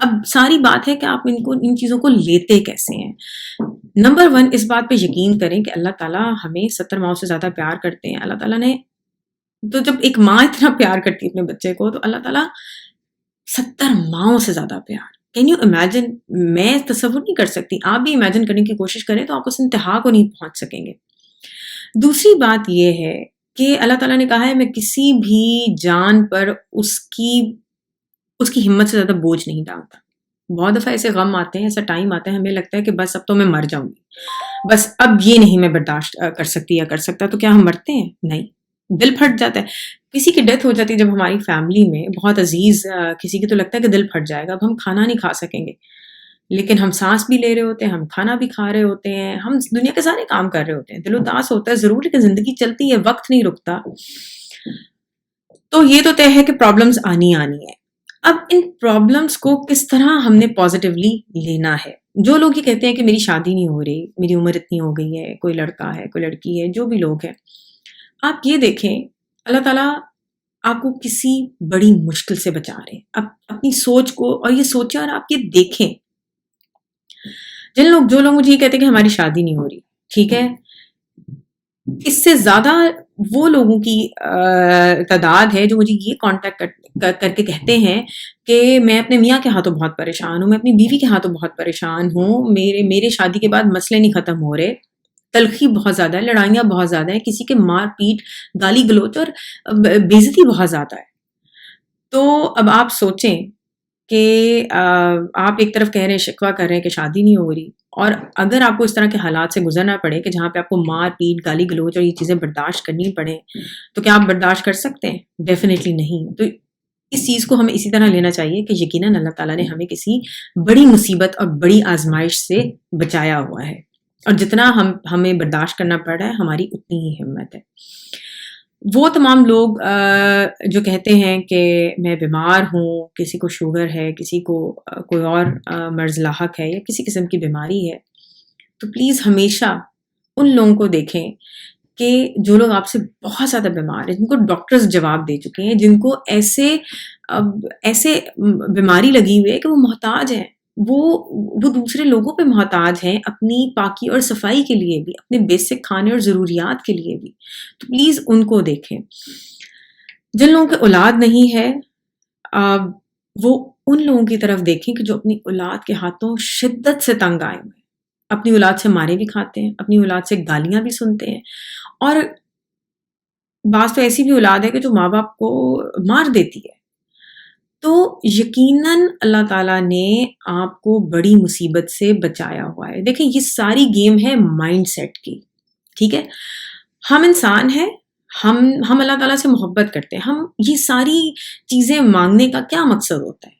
اب ساری بات ہے کہ آپ ان چیزوں کو لیتے کیسے ہیں. نمبر 1 اس بات پہ یقین کریں کہ اللہ تعالیٰ ہمیں 70 ماؤں سے زیادہ پیار کرتے ہیں. اللہ تعالیٰ نے تو جب ایک ماں اتنا پیار کرتی ہے اپنے بچے کو تو اللہ تعالیٰ 70 ماؤں سے زیادہ پیار. Can you imagine? میں تصور نہیں کر سکتی. آپ بھی امیجن کرنے کی کوشش کریں تو آپ اس انتہا کو نہیں پہنچ سکیں گے. دوسری بات یہ ہے کہ اللہ تعالیٰ نے کہا ہے میں کسی بھی جان پر اس کی ہمت سے زیادہ بوجھ نہیں ڈالتا. بہت دفعہ ایسے غم آتے ہیں، ایسا ٹائم آتا ہے ہمیں لگتا ہے کہ بس اب تو میں مر جاؤں گی، بس اب یہ نہیں میں برداشت کر سکتی یا کر سکتا. تو کیا ہم مرتے ہیں؟ نہیں. دل پھٹ جاتا ہے. کسی کی ڈیتھ ہو جاتی ہے جب ہماری فیملی میں بہت عزیز کسی کی، تو لگتا ہے کہ دل پھٹ جائے گا، اب ہم کھانا نہیں کھا سکیں گے. لیکن ہم سانس بھی لے رہے ہوتے ہیں، ہم کھانا بھی کھا رہے ہوتے ہیں، ہم دنیا کے سارے کام کر رہے ہوتے ہیں. دل اداس ہوتا ہے ضرور، لیکن زندگی چلتی ہے، وقت نہیں رکتا. تو یہ تو طے ہے کہ پرابلمز آنی ہے. اب ان پرابلمز کو کس طرح ہم نے پازیٹیولی لینا ہے. جو لوگ یہ کہتے ہیں کہ میری شادی نہیں ہو رہی، میری عمر اتنی ہو گئی ہے، کوئی لڑکا ہے کوئی لڑکی ہے، جو بھی لوگ ہیں، آپ یہ دیکھیں اللہ تعالیٰ آپ کو کسی بڑی مشکل سے بچا رہے ہیں. اب اپنی سوچ کو اور یہ سوچیں اور آپ یہ دیکھیں. جو لوگ مجھے یہ کہتے ہیں کہ ہماری شادی نہیں ہو رہی، ٹھیک ہے، اس سے زیادہ وہ لوگوں کی تعداد ہے جو مجھے یہ کانٹیکٹ کر کے کہتے ہیں کہ میں اپنے میاں کے ہاتھوں بہت پریشان ہوں، میں اپنی بیوی کے ہاتھوں بہت پریشان ہوں، میرے شادی کے بعد مسئلے نہیں ختم ہو رہے، تلخی بہت زیادہ ہے، لڑائیاں بہت زیادہ ہیں، کسی کے مار پیٹ گالی گلوچ اور بےعزتی بہت زیادہ ہے. تو اب آپ سوچیں کہ آپ ایک طرف کہہ رہے ہیں، شکوہ کر رہے ہیں کہ شادی نہیں ہو رہی، اور اگر آپ کو اس طرح کے حالات سے گزرنا پڑے کہ جہاں پہ آپ کو مار پیٹ گالی گلوچ اور یہ چیزیں برداشت کرنی پڑیں، تو کیا آپ برداشت کر سکتے ہیں؟ ڈیفینیٹلی نہیں. تو اس چیز کو ہمیں اسی طرح لینا چاہیے کہ یقیناً اللہ تعالیٰ نے ہمیں کسی بڑی مصیبت اور بڑی آزمائش سے بچایا ہوا ہے، اور جتنا ہمیں برداشت کرنا پڑ رہا ہے ہماری اتنی ہی ہمت ہے. وہ تمام لوگ جو کہتے ہیں کہ میں بیمار ہوں، کسی کو شوگر ہے، کسی کو کوئی اور مرض لاحق ہے یا کسی قسم کی بیماری ہے، تو پلیز ہمیشہ ان لوگوں کو دیکھیں کہ جو لوگ آپ سے بہت زیادہ بیمار ہیں، جن کو ڈاکٹرز جواب دے چکے ہیں، جن کو ایسے بیماری لگی ہوئی ہے کہ وہ محتاج ہیں، وہ دوسرے لوگوں پہ محتاج ہیں اپنی پاکی اور صفائی کے لیے بھی، اپنے بیسک کھانے اور ضروریات کے لیے بھی. تو پلیز ان کو دیکھیں. جن لوگوں کی اولاد نہیں ہے وہ ان لوگوں کی طرف دیکھیں کہ جو اپنی اولاد کے ہاتھوں شدت سے تنگ آئے ہوئے، اپنی اولاد سے مارے بھی کھاتے ہیں، اپنی اولاد سے گالیاں بھی سنتے ہیں، اور بعض تو ایسی بھی اولاد ہے کہ جو ماں باپ کو مار دیتی ہے. تو یقیناً اللہ تعالیٰ نے آپ کو بڑی مصیبت سے بچایا ہوا ہے. دیکھیں یہ ساری گیم ہے مائنڈ سیٹ کی، ٹھیک ہے. ہم انسان ہیں، ہم اللہ تعالیٰ سے محبت کرتے ہیں. ہم یہ ساری چیزیں مانگنے کا کیا مقصد ہوتا ہے؟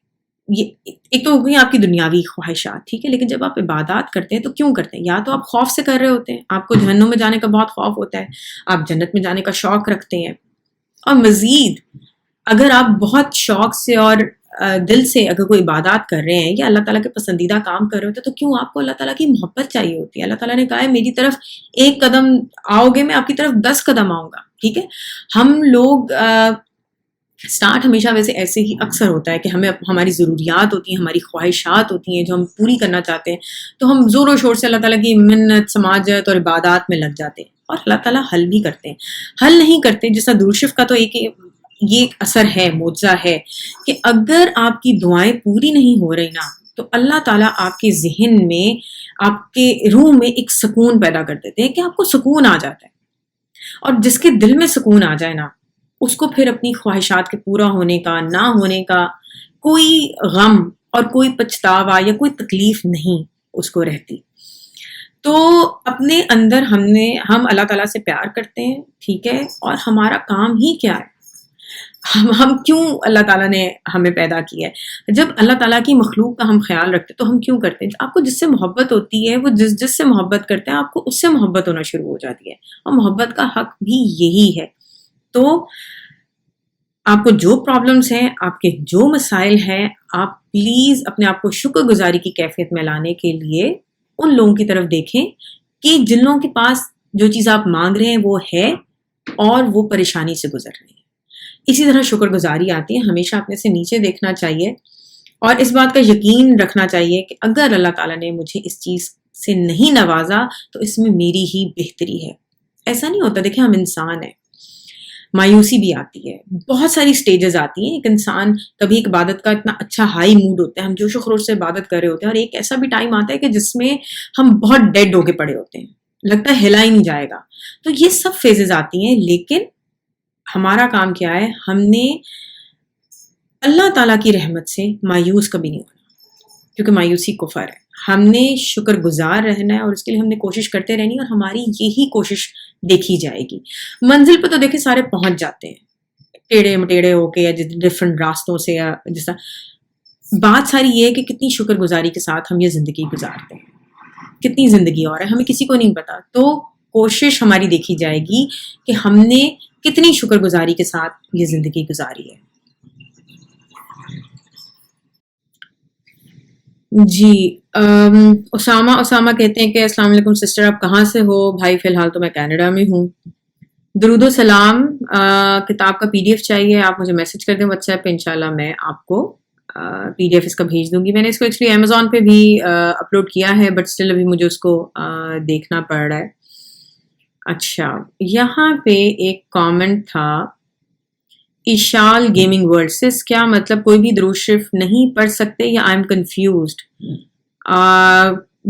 یہ ایک تو ہو گئی آپ کی دنیاوی خواہشات، ٹھیک ہے، لیکن جب آپ عبادات کرتے ہیں تو کیوں کرتے ہیں؟ یا تو آپ خوف سے کر رہے ہوتے ہیں، آپ کو جہنم میں جانے کا بہت خوف ہوتا ہے، آپ جنت میں جانے کا شوق رکھتے ہیں، اور مزید اگر آپ بہت شوق سے اور دل سے اگر کوئی عبادات کر رہے ہیں یا اللہ تعالیٰ کے پسندیدہ کام کر رہے ہوتے ہیں، تو کیوں آپ کو اللہ تعالیٰ کی محبت چاہیے ہوتی ہے؟ اللہ تعالیٰ نے کہا ہے میری طرف 1 قدم آؤ گے میں آپ کی طرف 10 قدم آؤں گا، ٹھیک ہے. ہم لوگ سٹارٹ ہمیشہ ویسے ایسے ہی اکثر ہوتا ہے کہ ہمیں ہماری ضروریات ہوتی ہیں، ہماری خواہشات ہوتی ہیں جو ہم پوری کرنا چاہتے ہیں، تو ہم زور و شور سے اللہ تعالیٰ کی منت سماجت اور عبادات میں لگ جاتے ہیں، اور اللہ تعالیٰ حل بھی کرتے ہیں. حل نہیں کرتے جیسا دورشف کا تو یہ ایک اثر ہے، معجزہ ہے کہ اگر آپ کی دعائیں پوری نہیں ہو رہی نا، تو اللہ تعالیٰ آپ کے ذہن میں، آپ کے روح میں ایک سکون پیدا کر دیتے ہیں کہ آپ کو سکون آ جاتا ہے. اور جس کے دل میں سکون آ جائے نا، اس کو پھر اپنی خواہشات کے پورا ہونے کا، نہ ہونے کا کوئی غم اور کوئی پچھتاوا یا کوئی تکلیف نہیں اس کو رہتی. تو اپنے اندر ہم اللہ تعالیٰ سے پیار کرتے ہیں، ٹھیک ہے، اور ہمارا کام ہی کیا ہے؟ ہم کیوں اللہ تعالیٰ نے ہمیں پیدا کیا ہے؟ جب اللہ تعالیٰ کی مخلوق کا ہم خیال رکھتے تو ہم کیوں کرتے ہیں؟ آپ کو جس سے محبت ہوتی ہے، وہ جس سے محبت کرتے ہیں، آپ کو اس سے محبت ہونا شروع ہو جاتی ہے، اور محبت کا حق بھی یہی ہے. تو آپ کو جو پرابلمز ہیں، آپ کے جو مسائل ہیں، آپ پلیز اپنے آپ کو شکر گزاری کی کیفیت میں لانے کے لیے ان لوگوں کی طرف دیکھیں کہ جن لوگوں کے پاس جو چیز آپ مانگ رہے ہیں وہ ہے اور وہ پریشانی سے گزر رہے ہیں. اسی طرح شکر گزاری آتی ہے. ہمیشہ اپنے سے نیچے دیکھنا چاہیے اور اس بات کا یقین رکھنا چاہیے کہ اگر اللہ تعالیٰ نے مجھے اس چیز سے نہیں نوازا تو اس میں میری ہی بہتری ہے. ایسا نہیں ہوتا. دیکھیں ہم انسان ہیں, مایوسی بھی آتی ہے, بہت ساری سٹیجز آتی ہیں. ایک انسان کبھی ایک عبادت کا اتنا اچھا ہائی موڈ ہوتا ہے, ہم جوش و خروش سے عبادت کر رہے ہوتے ہیں, اور ایک ایسا بھی ٹائم آتا ہے کہ جس میں ہم بہت ڈیڈ ہو کے پڑے ہوتے ہیں, لگتا ہے ہلا ہی نہیں جائے گا. تو یہ سب فیزز آتی ہیں, لیکن ہمارا کام کیا ہے, ہم نے اللہ تعالیٰ کی رحمت سے مایوس کبھی نہیں ہونا, کیونکہ مایوسی کفر ہے. ہم نے شکر گزار رہنا ہے, اور اس کے لیے ہم نے کوشش کرتے رہنی ہے, اور ہماری یہی کوشش دیکھی جائے گی. منزل پہ تو دیکھیں سارے پہنچ جاتے ہیں ٹیڑے مٹیڑے ہو کے, یا ڈفرینٹ راستوں سے, یا جیسا. بات ساری یہ ہے کہ کتنی شکر گزاری کے ساتھ ہم یہ زندگی گزارتے ہیں, کتنی زندگی اور ہے ہمیں کسی کو نہیں پتا. تو کوشش ہماری دیکھی جائے گی کہ ہم نے کتنی شکر گزاری کے ساتھ یہ زندگی گزاری ہے. جی, اسامہ کہتے ہیں کہ السلام علیکم سسٹر, آپ کہاں سے ہو؟ بھائی فی الحال تو میں کینیڈا میں ہوں. درود و سلام. کتاب کا PDF چاہیے آپ مجھے میسج کر دیں واٹس ایپ پہ, انشاءاللہ میں آپ کو PDF اس کا بھیج دوں گی. میں نے اس کو ایکچولی امیزون پہ بھی اپلوڈ کیا ہے, بٹ اسٹل ابھی مجھے اس کو دیکھنا پڑ رہا ہے. اچھا, یہاں پہ ایک کامنٹ تھا, اشال گیمنگ ورلڈ سس, کیا مطلب کوئی بھی درود شریف نہیں پڑھ سکتے یا آئی ایم کنفیوزڈ؟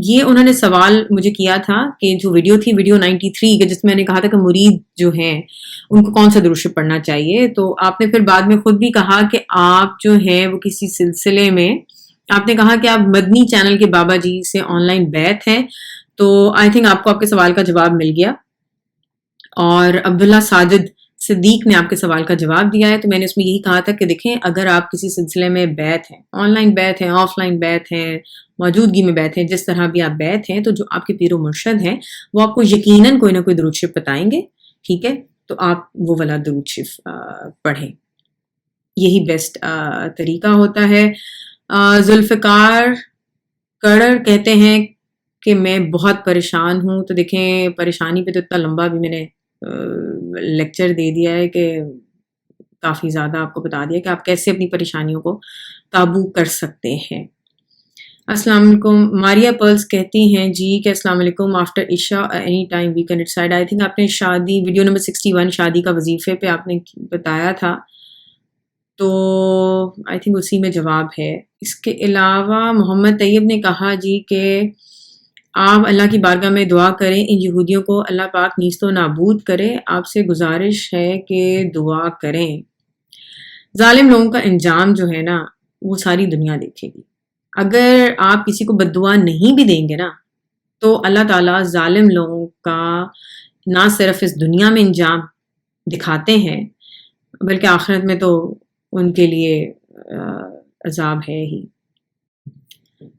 یہ انہوں نے سوال مجھے کیا تھا کہ جو ویڈیو تھی, ویڈیو 93 کے, جس میں نے کہا تھا کہ مرید جو ہیں ان کو کون سا درود شریف پڑھنا چاہیے. تو آپ نے پھر بعد میں خود بھی کہا کہ آپ جو ہیں وہ کسی سلسلے میں, آپ نے کہا کہ آپ مدنی چینل کے بابا جی سے آن لائن بیعت ہیں. تو آئی تھنک آپ کو آپ کے سوال کا جواب مل گیا, اور عبداللہ ساجد صدیق نے آپ کے سوال کا جواب دیا ہے. تو میں نے اس میں یہی کہا تھا کہ دیکھیں, اگر آپ کسی سلسلے میں بیعت ہیں, آن لائن بیعت ہیں, آف لائن بیعت ہیں, موجودگی میں بیعت ہیں, جس طرح بھی آپ بیعت ہیں, تو جو آپ کے پیر و مرشد ہیں وہ آپ کو یقیناً کوئی نہ کوئی درود شریف بتائیں گے. ٹھیک ہے, تو آپ وہ والا درود شریف پڑھیں, یہی بیسٹ طریقہ ہوتا ہے. ذوالفقار کڑر کہتے ہیں کہ میں بہت پریشان ہوں. تو دیکھیں, پریشانی پہ تو اتنا لمبا بھی میں نے لیکچر دے دیا ہے کہ کافی زیادہ آپ کو بتا دیا کہ آپ کیسے اپنی پریشانیوں کو قابو کر سکتے ہیں. السلام علیکم. ماریا پرلز کہتی ہیں جی کہ السلام علیکم, آفٹر عشاء any time we can decide. I think آپ نے شادی, ویڈیو نمبر 61 شادی کا وظیفے پہ آپ نے بتایا تھا, تو آئی تھنک اسی میں جواب ہے. اس کے علاوہ محمد طیب نے کہا جی کہ آپ اللہ کی بارگاہ میں دعا کریں, ان یہودیوں کو اللہ پاک نیست و نابود کرے. آپ سے گزارش ہے کہ دعا کریں. ظالم لوگوں کا انجام جو ہے نا وہ ساری دنیا دیکھے گی. اگر آپ کسی کو بد دعا نہیں بھی دیں گے نا, تو اللہ تعالیٰ ظالم لوگوں کا نہ صرف اس دنیا میں انجام دکھاتے ہیں, بلکہ آخرت میں تو ان کے لیے عذاب ہے ہی.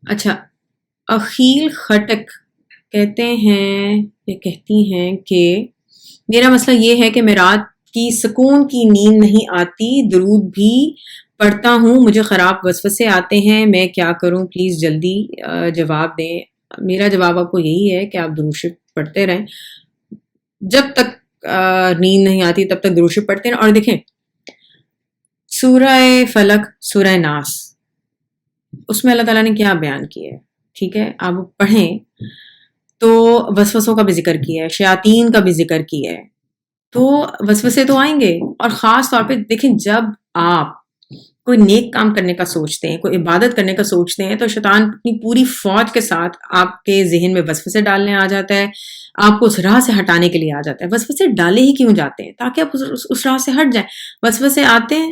اچھا, اخیل خٹک کہتے ہیں یا کہتی ہیں کہ میرا مسئلہ یہ ہے کہ میں رات کی سکون کی نیند نہیں آتی, درود بھی پڑھتا ہوں, مجھے خراب وسوسے آتے ہیں, میں کیا کروں؟ پلیز جلدی جواب دیں. میرا جواب آپ کو یہی ہے کہ آپ درود شریف پڑھتے رہیں, جب تک نیند نہیں آتی تب تک درود شریف پڑھتے رہیں. اور دیکھیں, سورہ فلق, سورہ ناس, اس میں اللہ تعالیٰ نے کیا بیان کیا ہے, ٹھیک ہے, آپ پڑھیں تو وسوسوں کا بھی ذکر کیا ہے, شیاطین کا بھی ذکر کیا ہے. تو وسوسے تو آئیں گے, اور خاص طور پہ دیکھیں جب آپ کوئی نیک کام کرنے کا سوچتے ہیں, کوئی عبادت کرنے کا سوچتے ہیں, تو شیطان اپنی پوری فوج کے ساتھ آپ کے ذہن میں وسوسے ڈالنے آ جاتا ہے, آپ کو اس راہ سے ہٹانے کے لیے آ جاتا ہے. وسوسے ڈالے ہی کیوں جاتے ہیں؟ تاکہ آپ اس راہ سے ہٹ جائیں. وسوسے آتے ہیں,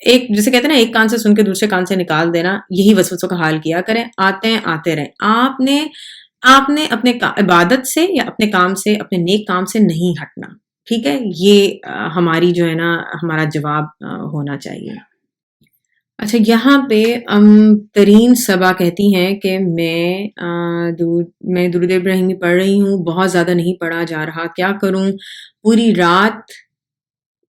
ایک جسے کہتے ہیں نا ایک کان سے سن کے دوسرے کان سے نکال دینا, یہی وسوسوں کا حال کیا کریں. آتے ہیں, آتے رہیں. آپ نے اپنے عبادت سے یا اپنے کام سے, اپنے نیک کام سے نہیں ہٹنا. ٹھیک ہے, یہ ہماری جو ہے نا ہمارا جواب ہونا چاہیے. اچھا, یہاں پہ ترین صبا کہتی ہیں کہ میں درود ابراہیمی پڑھ رہی ہوں, بہت زیادہ نہیں پڑھا جا رہا, کیا کروں؟ پوری رات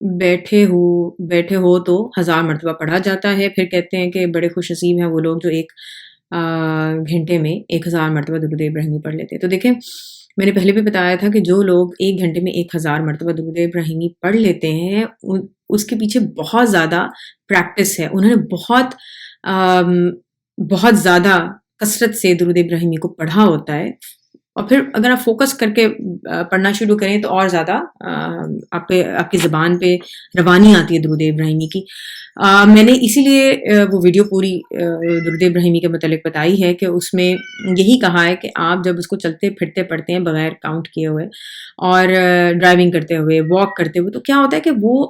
بیٹھے ہو تو 1000 مرتبہ پڑھا جاتا ہے. پھر کہتے ہیں کہ بڑے خوش نصیب ہیں وہ لوگ جو ایک گھنٹے میں 1000 مرتبہ درود ابراہیمی پڑھ لیتے ہیں. تو دیکھیں, میں نے پہلے بھی بتایا تھا کہ جو لوگ ایک گھنٹے میں 1000 مرتبہ درود ابراہیمی پڑھ لیتے ہیں, اس کے پیچھے بہت زیادہ پریکٹس ہے, انہوں نے بہت بہت زیادہ کثرت سے درود ابراہیمی کو پڑھا ہوتا ہے، اور پھر اگر آپ فوکس کر کے پڑھنا شروع کریں تو اور زیادہ آپ کی زبان پہ روانی آتی ہے درود ابراہیمی کی. میں نے اسی لیے وہ ویڈیو پوری درود ابراہیمی کے متعلق بتائی ہے کہ اس میں یہی کہا ہے کہ آپ جب اس کو چلتے پھرتے پڑھتے ہیں بغیر کاؤنٹ کیے ہوئے، اور ڈرائیونگ کرتے ہوئے، واک کرتے ہوئے، تو کیا ہوتا ہے کہ وہ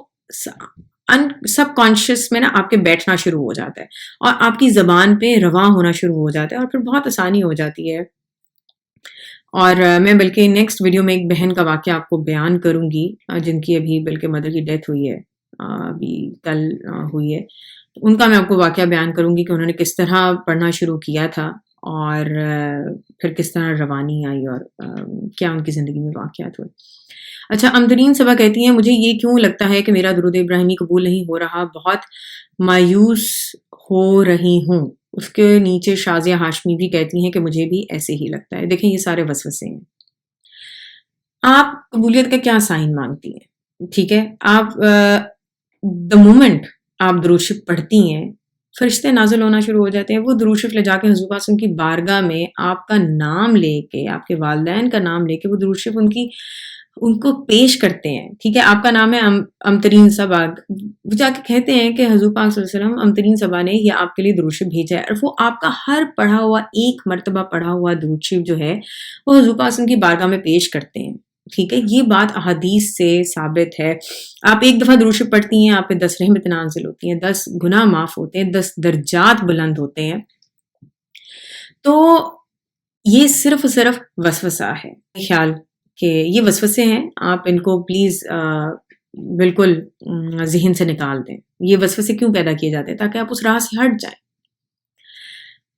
سب کانشیس میں نا آپ کے بیٹھنا شروع ہو جاتا ہے، اور آپ کی زبان پہ رواں ہونا شروع ہو جاتا ہے، اور پھر بہت آسانی ہو جاتی ہے. اور میں بلکہ نیکسٹ ویڈیو میں ایک بہن کا واقعہ آپ کو بیان کروں گی، جن کی ابھی بلکہ مدر کی ڈیتھ ہوئی ہے، ابھی کل ہوئی ہے. ان کا میں آپ کو واقعہ بیان کروں گی کہ انہوں نے کس طرح پڑھنا شروع کیا تھا، اور پھر کس طرح روانی آئی، اور کیا ان کی زندگی میں واقعات ہوئے. اچھا، امترین صبا کہتی ہیں مجھے یہ کیوں لگتا ہے کہ میرا درود ابراہیمی قبول نہیں ہو رہا، بہت مایوس ہو رہی ہوں. اس کے نیچے شازیہ ہاشمی بھی کہتی ہیں کہ مجھے بھی ایسے ہی لگتا ہے. دیکھیں، یہ سارے وسوسے ہیں. آپ قبولیت کا کیا سائن مانگتی ہیں؟ ٹھیک ہے، آپ دا مومنٹ آپ درود شریف پڑھتی ہیں، فرشتے نازل ہونا شروع ہو جاتے ہیں. وہ درود شریف لے جا کے حضور پاک کی بارگاہ میں آپ کا نام لے کے، آپ کے والدین کا نام لے کے وہ درود شریف ان کو پیش کرتے ہیں. ٹھیک ہے، آپ کا نام ہے امترین صبا، وہ جا کے کہتے ہیں کہ حضور پاک صلی اللہ علیہ وسلم، امترین صبا نے یہ آپ کے لیے درود شریف بھیجا ہے، اور وہ آپ کا ہر پڑھا ہوا، ایک مرتبہ پڑھا ہوا درود شریف جو ہے وہ حضور پاک کی بارگاہ میں پیش کرتے ہیں. ٹھیک ہے، یہ بات احادیث سے ثابت ہے. آپ ایک دفعہ درود شریف پڑھتی ہیں، آپ پہ 10 رحمت نازل ہوتی ہیں، 10 گناہ معاف ہوتے ہیں، 10 درجات بلند ہوتے ہیں. تو یہ صرف وسوسہ ہے. خیال کہ یہ وسوسے ہیں، آپ ان کو پلیز بالکل ذہن سے نکال دیں. یہ وسوسے کیوں پیدا کیے جاتے ہیں؟ تاکہ آپ اس راہ سے ہٹ جائیں.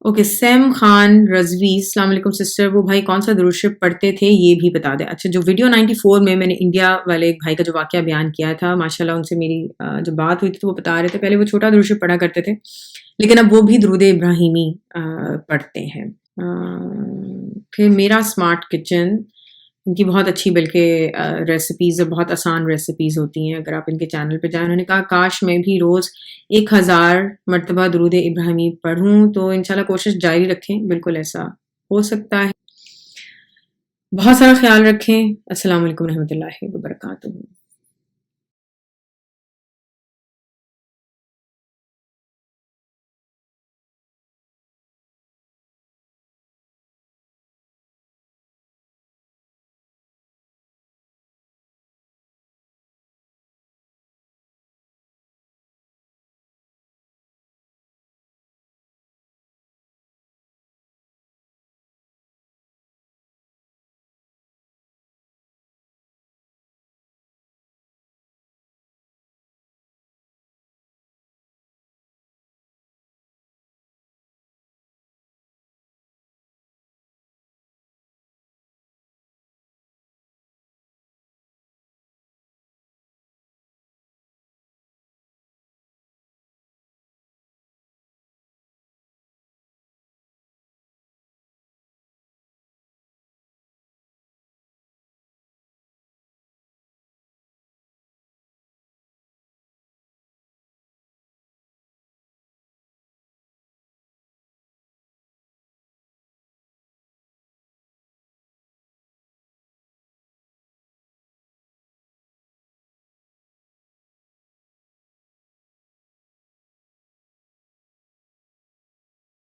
اوکے، سیم خان رضوی، السلام علیکم سسٹر، وہ بھائی کون سا درود شریف پڑھتے تھے یہ بھی بتا دیں. اچھا، جو ویڈیو 94 میں نے انڈیا والے ایک بھائی کا جو واقعہ بیان کیا تھا، ماشاءاللہ ان سے میری جو بات ہوئی تھی تو وہ بتا رہے تھے پہلے وہ چھوٹا درود شریف پڑھا کرتے تھے، لیکن اب وہ بھی درود ابراہیمی پڑھتے ہیں. پھر میرا اسمارٹ کچن، ان کی بہت اچھی بلکہ ریسیپیز، بہت آسان ریسیپیز ہوتی ہیں. اگر آپ ان کے چینل پہ جائیں، انہوں نے کہا کاش میں بھی روز 1000 مرتبہ درود ابراہیمی پڑھوں. تو انشاءاللہ کوشش جاری رکھیں، بالکل ایسا ہو سکتا ہے. بہت سارا خیال رکھیں. السلام علیکم رحمۃ اللہ وبرکاتہ.